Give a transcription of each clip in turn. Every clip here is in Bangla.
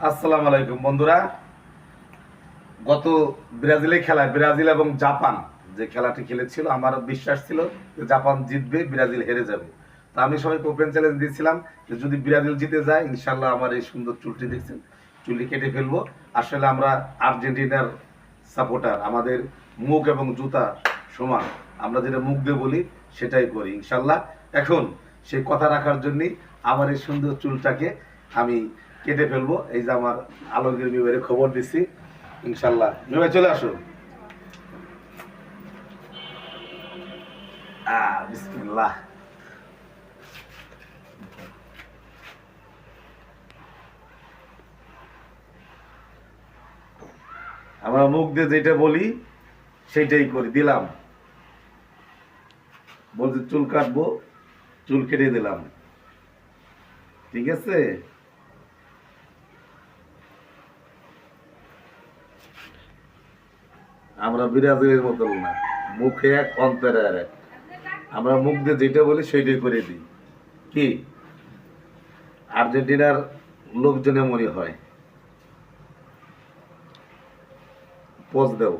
আসসালামু আলাইকুম বন্ধুরা। গত ব্রাজিলের খেলা, ব্রাজিল এবং জাপান যে খেলাটি খেলেছিল, আমার বিশ্বাস ছিল যে জাপান জিতবে, ব্রাজিল হেরে যাবে। তো আমি সবাইকে ওপেন চ্যালেঞ্জ দিয়েছিলাম যে যদি ব্রাজিল জিতে যায় ইনশাল্লাহ আমার এই সুন্দর চুলটি দেখছেন, চুলটি কেটে ফেলবো। আসলে আমরা আর্জেন্টিনার সাপোর্টার, আমাদের মুখ এবং জুতা সমান। আমরা যেটা মুখ দিয়ে বলি সেটাই করি ইনশাল্লাহ। এখন সেই কথা রাখার জন্যই আমার এই সুন্দর চুলটাকে আমি কেটে ফেলবো। এই যে আমার আলমগীর বিভাগের খবর দিচ্ছি ইনশাল্লাহ। বিভাগ চলে আসো। বিসমিল্লাহ। আমরা মুখ দিয়ে যেটা বলি সেইটাই করি। দিলাম, বলছি চুল কাটবো, চুল কেটে দিলাম। ঠিক আছে। আমরা বিরাজের মতন না, মুখে এক অন্তরে আর এক। আমরা মুখ দিয়ে যেটা বলি সেইটাই করে দিই। কি আর্জেন্টিনার লোকজনে মনে হয় পোজ দেও।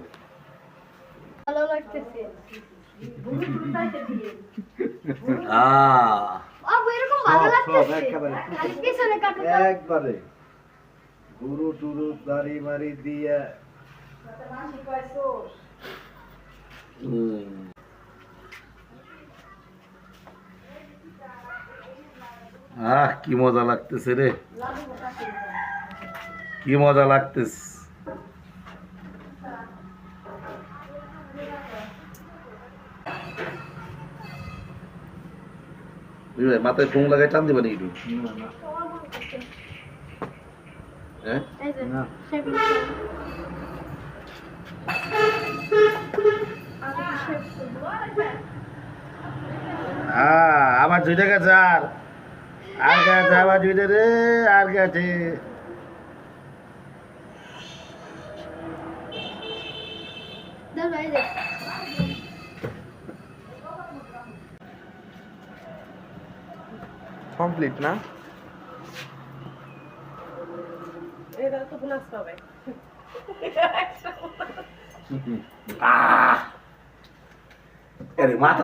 ভালো লাগতেছে। আহ বাবু এরকম ভালো সব লাগতেছে। একেবারে খালি পিছনে কাটো তো। একবারে গুরু টুরু দাড়ি মারি দিয়ে কি মজা লাগতেছে রে, কি মজা লাগতেছে। মাথায় ফোন লাগাই টান দিবা নাকি একটু? হ্যাঁ এই যে, না। শেভ আমার 2 টাকা চার, আর গাছে আবার 2 রে, আর গাছে। দাও এই যে। কমপ্লিট না এটা তো ভুলাস হবে আরে মাথা